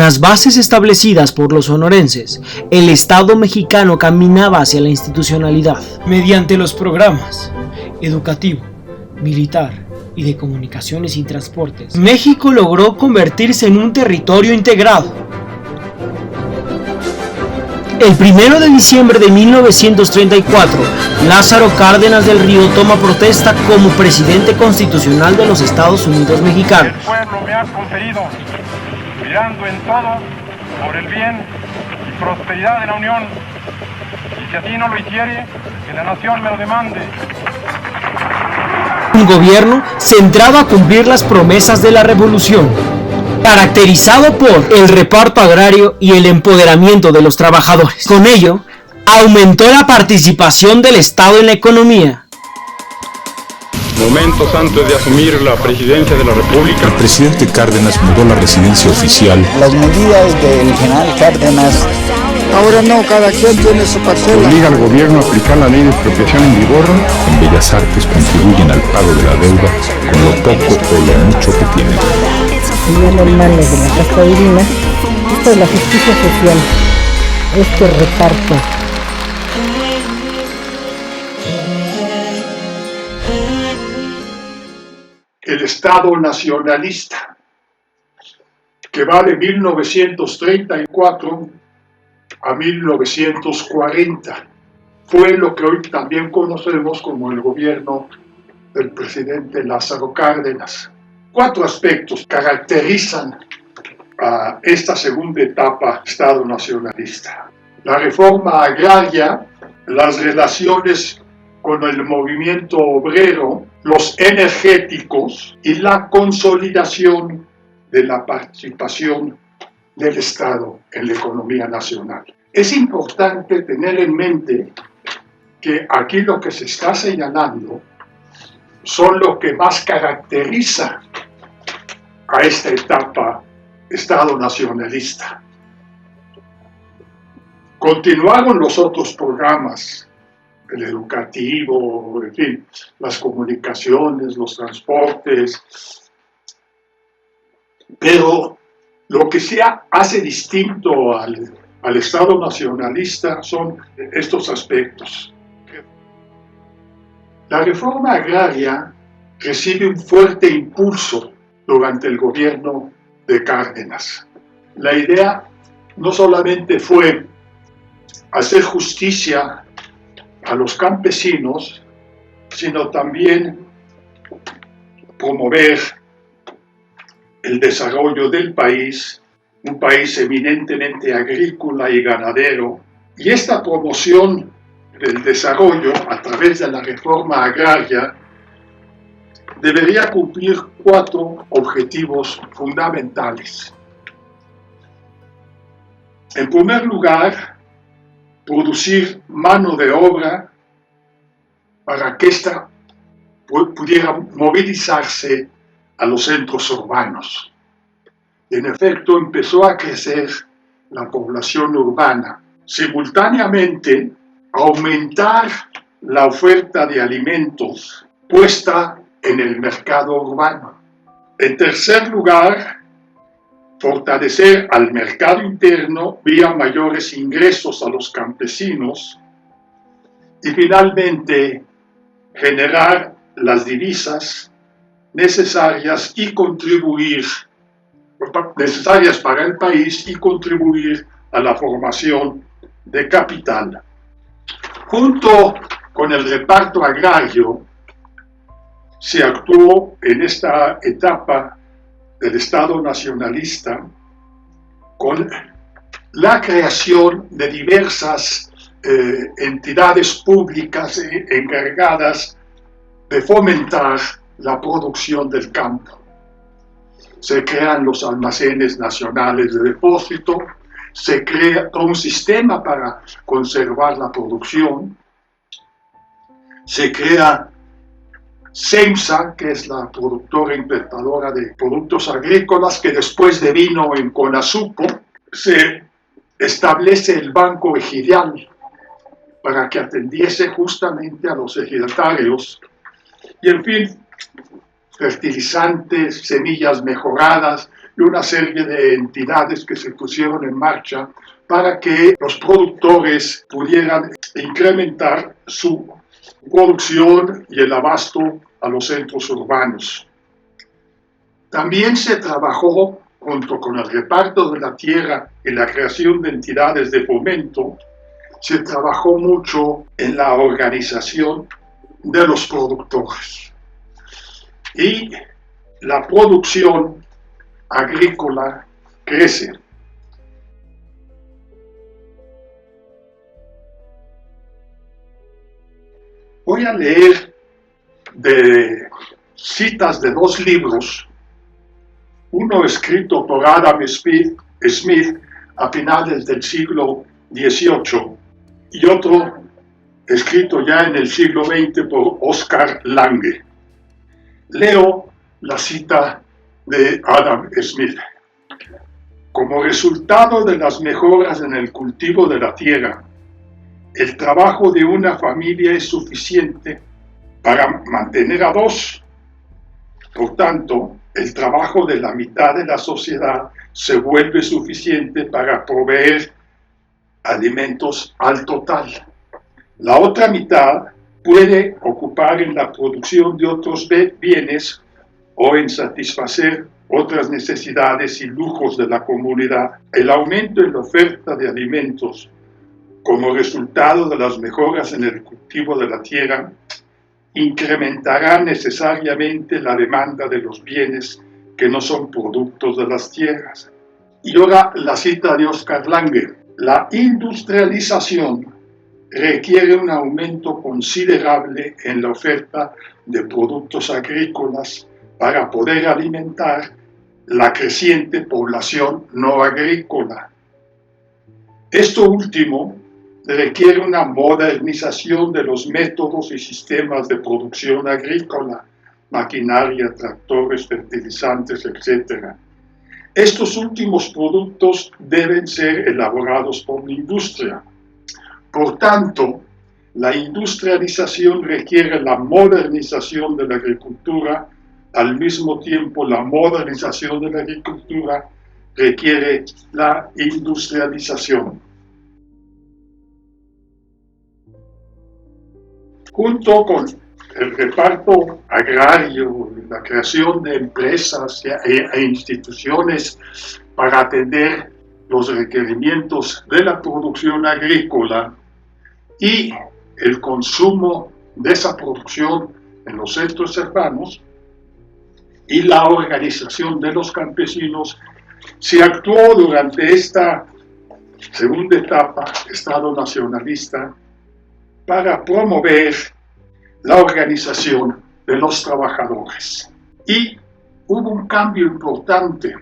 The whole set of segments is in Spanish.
las bases establecidas por los sonorenses, el Estado mexicano caminaba hacia la institucionalidad. Mediante los programas educativo, militar y de comunicaciones y transportes, México logró convertirse en un territorio integrado. El 1 de diciembre de 1934, Lázaro Cárdenas del Río toma protesta como presidente constitucional de los Estados Unidos mexicanos. El pueblo me ha conferido, mirando en todo por el bien y prosperidad de la Unión, y si así no lo hiciere, que la nación me lo demande. Un gobierno centrado a cumplir las promesas de la revolución, caracterizado por el reparto agrario y el empoderamiento de los trabajadores. Con ello, aumentó la participación del Estado en la economía. Momentos antes de asumir la presidencia de la República, el presidente Cárdenas mudó la residencia oficial. Las medidas del general Cárdenas. Ahora no, cada quien tiene su parcela. Obliga al gobierno a aplicar la ley de expropiación en vigor. En Bellas Artes contribuyen al pago de la deuda con lo poco o lo mucho que tienen. Serían hermanos de la casta divina. Esto es la justicia social, este reparto. El Estado nacionalista, que va de 1934 a 1940, fue lo que hoy también conocemos como el gobierno del presidente Lázaro Cárdenas. 4 aspectos caracterizan a esta segunda etapa Estado nacionalista: la reforma agraria, las relaciones con el movimiento obrero, los energéticos y la consolidación de la participación del Estado en la economía nacional. Es importante tener en mente que aquí lo que se está señalando son lo que más caracteriza a esta etapa Estado nacionalista. Continuaron los otros programas, el educativo, en fin, las comunicaciones, los transportes, pero lo que se hace distinto al Estado nacionalista son estos aspectos. La reforma agraria recibe un fuerte impulso durante el gobierno de Cárdenas. La idea no solamente fue hacer justicia a los campesinos, sino también promover el desarrollo del país, un país eminentemente agrícola y ganadero, y esta promoción del desarrollo a través de la reforma agraria debería cumplir 4 objetivos fundamentales. En primer lugar, producir mano de obra para que ésta pudiera movilizarse a los centros urbanos. En efecto, empezó a crecer la población urbana. Simultáneamente, aumentar la oferta de alimentos puesta en el mercado urbano. En tercer lugar, fortalecer al mercado interno vía mayores ingresos a los campesinos y finalmente generar las divisas necesarias para el país y contribuir a la formación de capital. Junto con el reparto agrario, se actuó en esta etapa del Estado nacionalista con la creación de diversas entidades públicas encargadas de fomentar la producción del campo. Se crean los almacenes nacionales de depósito, se crea todo un sistema para conservar la producción, se crea CEMSA, que es la productora importadora de productos agrícolas, que después devino en CONASUPO. Se establece el Banco Ejidal para que atendiese justamente a los ejidatarios y, en fin, fertilizantes, semillas mejoradas, y una serie de entidades que se pusieron en marcha para que los productores pudieran incrementar su producción y el abasto a los centros urbanos. También se trabajó, junto con el reparto de la tierra y la creación de entidades de fomento, se trabajó mucho en la organización de los productores. Y la producción agrícola crece. Voy a leer de citas de dos libros, uno escrito por Adam Smith a finales del siglo XVIII y otro escrito ya en el siglo XX por Oscar Lange. Leo la cita de Adam Smith. Como resultado de las mejoras en el cultivo de la tierra, el trabajo de una familia es suficiente para mantener a dos. Por tanto, el trabajo de la mitad de la sociedad se vuelve suficiente para proveer alimentos al total. La otra mitad puede ocupar en la producción de otros bienes o en satisfacer otras necesidades y lujos de la comunidad. El aumento en la oferta de alimentos como resultado de las mejoras en el cultivo de la tierra incrementará necesariamente la demanda de los bienes que no son productos de las tierras. Y ahora la cita de Oscar Lange. La industrialización requiere un aumento considerable en la oferta de productos agrícolas para poder alimentar la creciente población no agrícola. Esto último requiere una modernización de los métodos y sistemas de producción agrícola, maquinaria, tractores, fertilizantes, etc. Estos últimos productos deben ser elaborados por la industria. Por tanto, la industrialización requiere la modernización de la agricultura. Al mismo tiempo, la modernización de la agricultura requiere la industrialización. Junto con el reparto agrario, la creación de empresas e instituciones para atender los requerimientos de la producción agrícola y el consumo de esa producción en los centros urbanos y la organización de los campesinos, se actuó durante esta segunda etapa, Estado nacionalista, para promover la organización de los trabajadores. Y hubo un cambio importante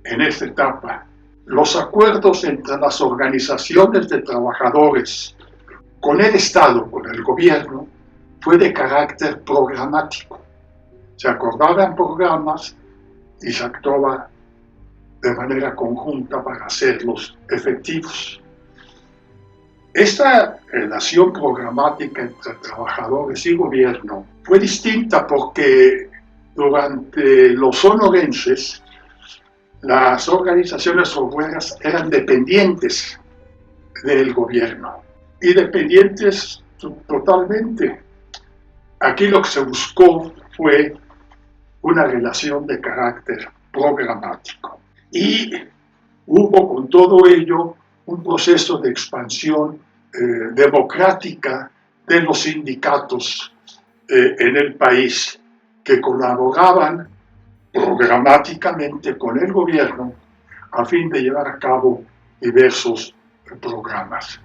en esta etapa. Los acuerdos entre las organizaciones de trabajadores con el Estado, con el gobierno, fue de carácter programático. Se acordaban programas y se actuaba de manera conjunta para hacerlos efectivos. Esta relación programática entre trabajadores y gobierno fue distinta porque durante los sonorenses las organizaciones obreras eran dependientes del gobierno y dependientes totalmente. Aquí lo que se buscó fue una relación de carácter programático y hubo con todo ello un proceso de expansión democrática de los sindicatos en el país que colaboraban programáticamente con el gobierno a fin de llevar a cabo diversos programas.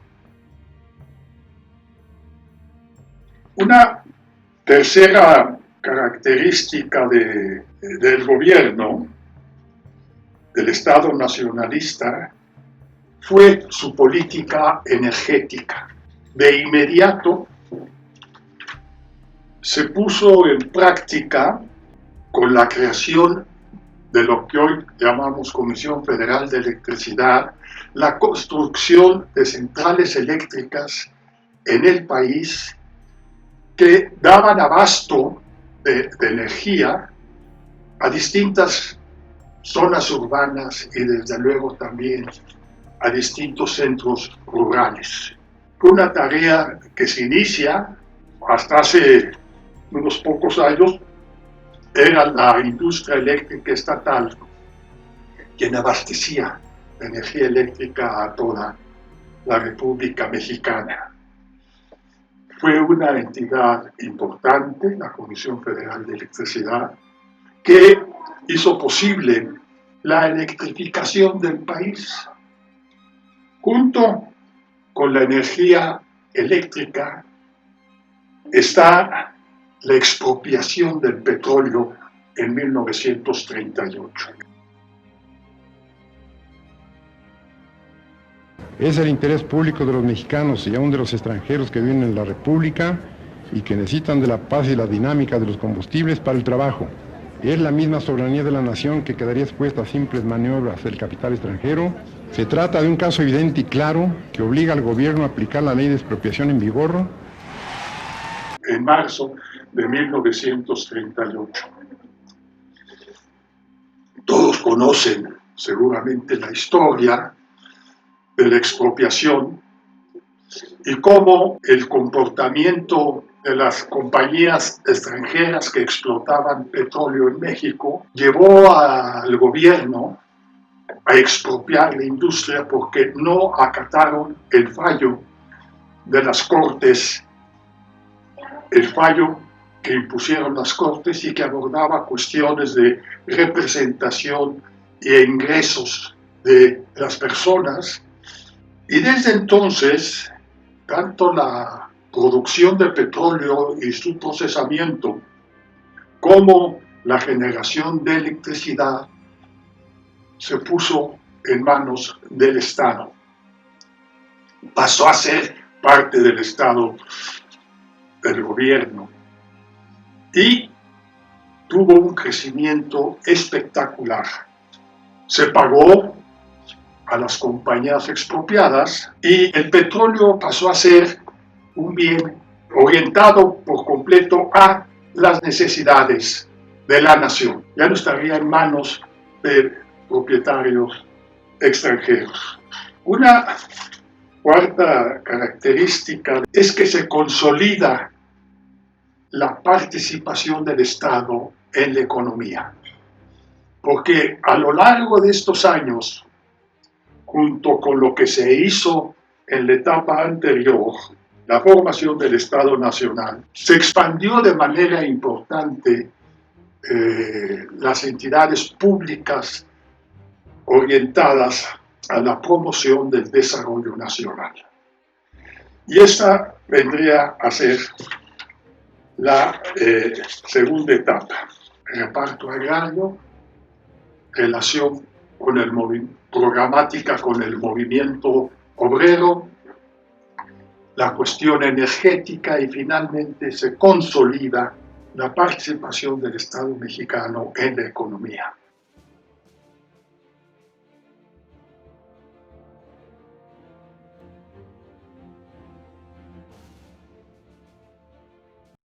Una tercera característica del gobierno, del Estado nacionalista, fue su política energética. De inmediato se puso en práctica con la creación de lo que hoy llamamos Comisión Federal de Electricidad, la construcción de centrales eléctricas en el país que daban abasto de energía a distintas zonas urbanas y desde luego también a distintos centros rurales. Una tarea que se inicia hasta hace unos pocos años, era la industria eléctrica estatal quien abastecía de energía eléctrica a toda la República Mexicana. Fue una entidad importante, la Comisión Federal de Electricidad, que hizo posible la electrificación del país. Junto con la energía eléctrica está la expropiación del petróleo en 1938. Es el interés público de los mexicanos y aún de los extranjeros que viven en la República y que necesitan de la paz y la dinámica de los combustibles para el trabajo. Es la misma soberanía de la nación que quedaría expuesta a simples maniobras del capital extranjero. Se trata de un caso evidente y claro que obliga al gobierno a aplicar la ley de expropiación en vigor. En marzo de 1938. Todos conocen seguramente la historia de la expropiación y cómo el comportamiento de las compañías extranjeras que explotaban petróleo en México llevó al gobierno a expropiar la industria porque no acataron el fallo de las Cortes, el fallo que impusieron las Cortes y que abordaba cuestiones de representación e ingresos de las personas. Y desde entonces, tanto la producción de petróleo y su procesamiento, como la generación de electricidad, se puso en manos del Estado. Pasó a ser parte del Estado, del gobierno, y tuvo un crecimiento espectacular. Se pagó a las compañías expropiadas y el petróleo pasó a ser un bien orientado por completo a las necesidades de la nación. Ya no estaría en manos de propietarios extranjeros. Una cuarta característica es que se consolida la participación del Estado en la economía, porque a lo largo de estos años, junto con lo que se hizo en la etapa anterior, la formación del Estado Nacional, se expandió de manera importante las entidades públicas orientadas a la promoción del desarrollo nacional. Y esta vendría a ser la segunda etapa: reparto agrario, relación con el programática con el movimiento obrero, la cuestión energética y finalmente se consolida la participación del Estado mexicano en la economía.